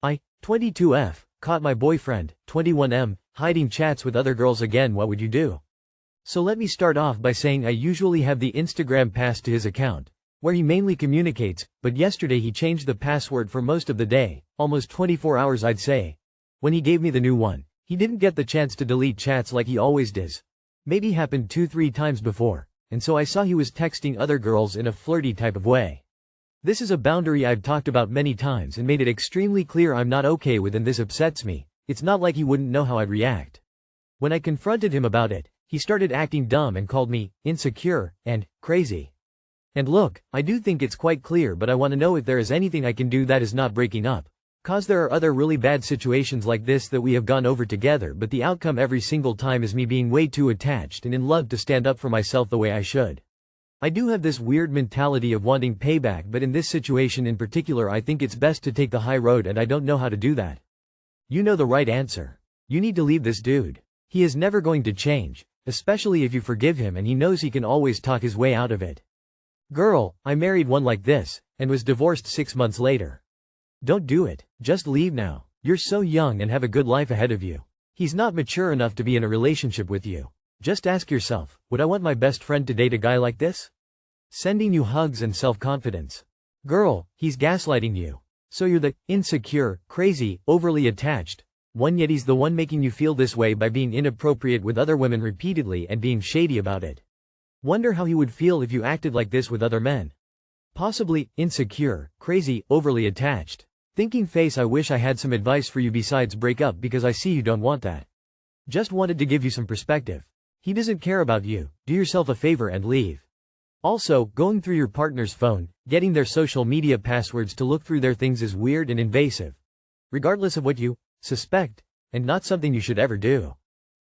22F, caught my boyfriend, 21M, hiding chats with other girls again. What would you do? So let me start off by saying I usually have the Instagram pass to his account, where he mainly communicates, but yesterday he changed the password for most of the day, almost 24 hours I'd say. When he gave me the new one, he didn't get the chance to delete chats like he always does. Maybe happened 2-3 times before, and so I saw he was texting other girls in a flirty type of way. This is a boundary I've talked about many times and made it extremely clear I'm not okay with, and this upsets me. It's not like he wouldn't know how I'd react. When I confronted him about it, he started acting dumb and called me insecure and crazy. And look, I do think it's quite clear, but I want to know if there is anything I can do that is not breaking up. Cause there are other really bad situations like this that we have gone over together, but the outcome every single time is me being way too attached and in love to stand up for myself the way I should. I do have this weird mentality of wanting payback, but in this situation in particular I think it's best to take the high road, and I don't know how to do that. You know the right answer. You need to leave this dude. He is never going to change, especially if you forgive him, and he knows he can always talk his way out of it. Girl, I married one like this, and was divorced 6 months later. Don't do it. Just leave now. You're so young and have a good life ahead of you. He's not mature enough to be in a relationship with you. Just ask yourself, would I want my best friend to date a guy like this? Sending you hugs and self-confidence. Girl, he's gaslighting you. So you're the insecure, crazy, overly attached one, yet he's the one making you feel this way by being inappropriate with other women repeatedly and being shady about it. Wonder how he would feel if you acted like this with other men. Possibly insecure, crazy, overly attached. Thinking face, I wish I had some advice for you besides break up, because I see you don't want that. Just wanted to give you some perspective. He doesn't care about you. Do yourself a favor and leave. Also, going through your partner's phone, getting their social media passwords to look through their things is weird and invasive. Regardless of what you suspect, and not something you should ever do.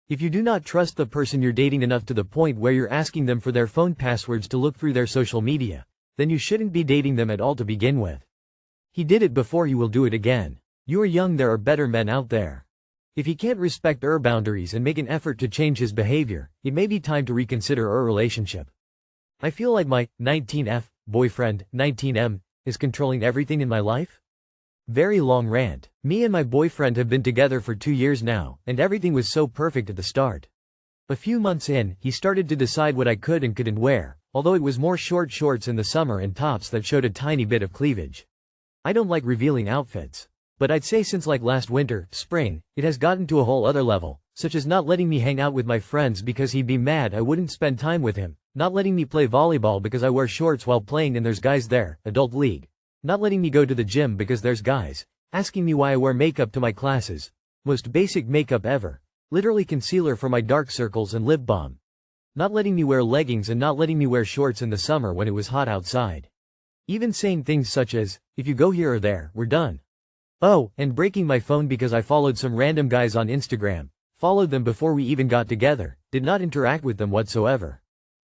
If you do not trust the person you're dating enough to the point where you're asking them for their phone passwords to look through their social media, then you shouldn't be dating them at all to begin with. He did it before, he will do it again. You are young, there are better men out there. If he can't respect your boundaries and make an effort to change his behavior, it may be time to reconsider our relationship. I feel like my 19F boyfriend, 19M, is controlling everything in my life. Very long rant. Me and my boyfriend have been together for 2 years now, and everything was so perfect at the start. A few months in, he started to decide what I could and couldn't wear, although it was more short shorts in the summer and tops that showed a tiny bit of cleavage. I don't like revealing outfits. But I'd say since like last winter, spring, it has gotten to a whole other level, such as not letting me hang out with my friends because he'd be mad I wouldn't spend time with him, not letting me play volleyball because I wear shorts while playing and there's guys there, adult league, not letting me go to the gym because there's guys, asking me why I wear makeup to my classes, most basic makeup ever, literally concealer for my dark circles and lip balm, not letting me wear leggings and not letting me wear shorts in the summer when it was hot outside. Even saying things such as, if you go here or there, we're done. Oh, and breaking my phone because I followed some random guys on Instagram, followed them before we even got together, did not interact with them whatsoever.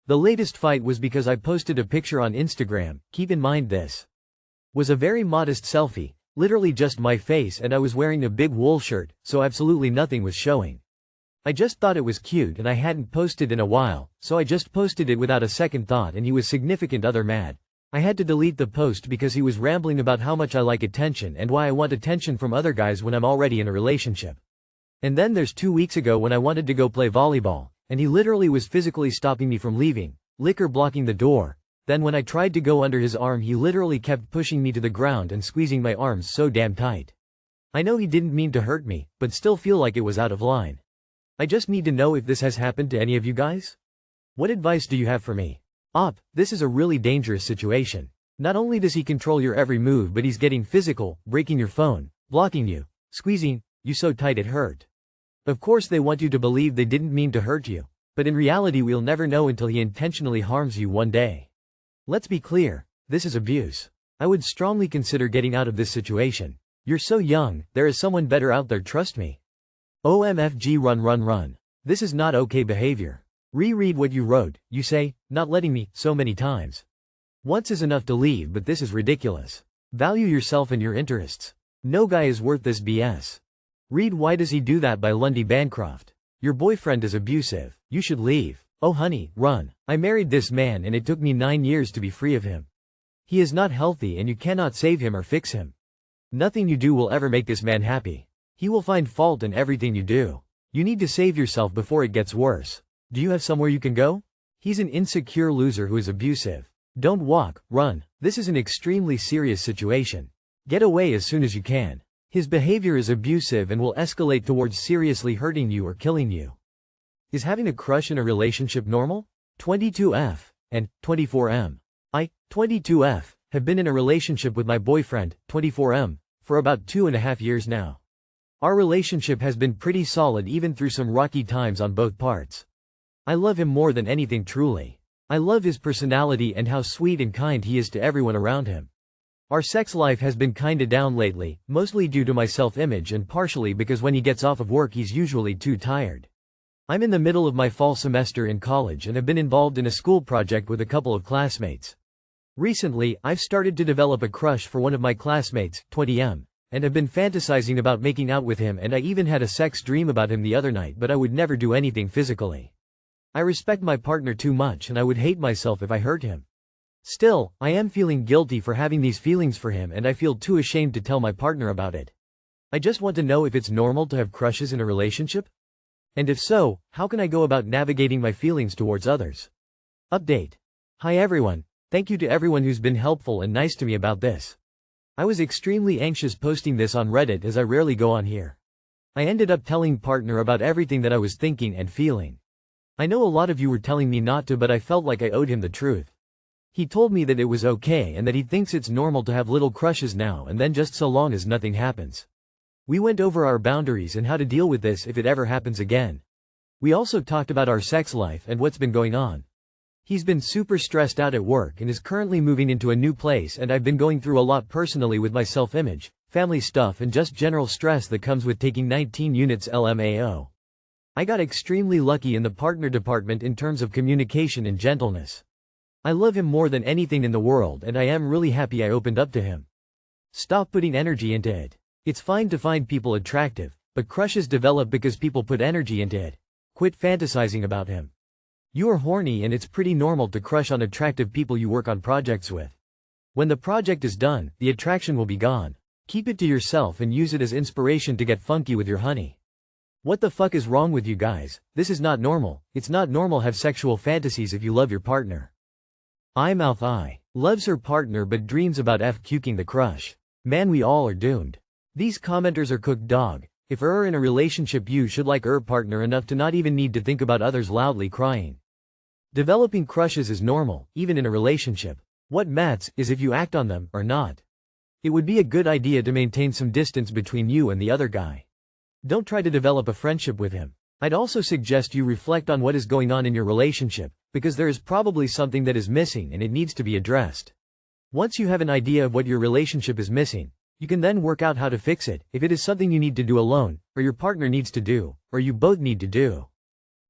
The latest fight was because I posted a picture on Instagram, keep in mind this was a very modest selfie, literally just my face, and I was wearing a big wool shirt, so absolutely nothing was showing. I just thought it was cute and I hadn't posted in a while, so I just posted it without a second thought, and he was significant other mad. I had to delete the post because he was rambling about how much I like attention and why I want attention from other guys when I'm already in a relationship. And then there's 2 weeks ago when I wanted to go play volleyball, and he literally was physically stopping me from leaving, liquor blocking the door. Then when I tried to go under his arm, he literally kept pushing me to the ground and squeezing my arms so damn tight. I know he didn't mean to hurt me, but still feel like it was out of line. I just need to know if this has happened to any of you guys. What advice do you have for me? This is a really dangerous situation. Not only does he control your every move, but he's getting physical, breaking your phone, blocking you, squeezing you so tight it hurt. Of course they want you to believe they didn't mean to hurt you, but in reality we'll never know until he intentionally harms you one day. Let's be clear, this is abuse. I would strongly consider getting out of this situation. You're so young, there is someone better out there, trust me. OMFG, run. This is not okay behavior. Reread what you wrote. You say, not letting me, so many times. Once is enough to leave, but this is ridiculous. Value yourself and your interests. No guy is worth this BS. Read Why Does He Do That by Lundy Bancroft. Your boyfriend is abusive. You should leave. Oh honey, run. I married this man and it took me 9 years to be free of him. He is not healthy and you cannot save him or fix him. Nothing you do will ever make this man happy. He will find fault in everything you do. You need to save yourself before it gets worse. Do you have somewhere you can go? He's an insecure loser who is abusive. Don't walk, run. This is an extremely serious situation. Get away as soon as you can. His behavior is abusive and will escalate towards seriously hurting you or killing you. Is having a crush in a relationship normal? 22F and 24M. I, 22F, have been in a relationship with my boyfriend, 24M, for about 2.5 years now. Our relationship has been pretty solid even through some rocky times on both parts. I love him more than anything truly. I love his personality and how sweet and kind he is to everyone around him. Our sex life has been kinda down lately, mostly due to my self-image and partially because when he gets off of work he's usually too tired. I'm in the middle of my fall semester in college and have been involved in a school project with a couple of classmates. Recently, I've started to develop a crush for one of my classmates, 20M, and have been fantasizing about making out with him, and I even had a sex dream about him the other night, but I would never do anything physically. I respect my partner too much and I would hate myself if I hurt him. Still, I am feeling guilty for having these feelings for him and I feel too ashamed to tell my partner about it. I just want to know if it's normal to have crushes in a relationship? And if so, how can I go about navigating my feelings towards others? Update. Hi everyone. Thank you to everyone who's been helpful and nice to me about this. I was extremely anxious posting this on Reddit as I rarely go on here. I ended up telling partner about everything that I was thinking and feeling. I know a lot of you were telling me not to, but I felt like I owed him the truth. He told me that it was okay and that he thinks it's normal to have little crushes now and then, just so long as nothing happens. We went over our boundaries and how to deal with this if it ever happens again. We also talked about our sex life and what's been going on. He's been super stressed out at work and is currently moving into a new place, and I've been going through a lot personally with my self-image, family stuff and just general stress that comes with taking 19 units LMAO. I got extremely lucky in the partner department in terms of communication and gentleness. I love him more than anything in the world and I am really happy I opened up to him. Stop putting energy into it. It's fine to find people attractive, but crushes develop because people put energy into it. Quit fantasizing about him. You are horny and it's pretty normal to crush on attractive people you work on projects with. When the project is done, the attraction will be gone. Keep it to yourself and use it as inspiration to get funky with your honey. What the fuck is wrong with you guys? This is not normal. It's not normal have sexual fantasies if you love your partner. I loves her partner but dreams about f-cuking the crush. Man, we all are doomed. These commenters are cooked dog. If you're in a relationship you should like your partner enough to not even need to think about others loudly crying. Developing crushes is normal, even in a relationship. What matters is if you act on them or not. It would be a good idea to maintain some distance between you and the other guy. Don't try to develop a friendship with him. I'd also suggest you reflect on what is going on in your relationship, because there is probably something that is missing and it needs to be addressed. Once you have an idea of what your relationship is missing, you can then work out how to fix it, if it is something you need to do alone, or your partner needs to do, or you both need to do.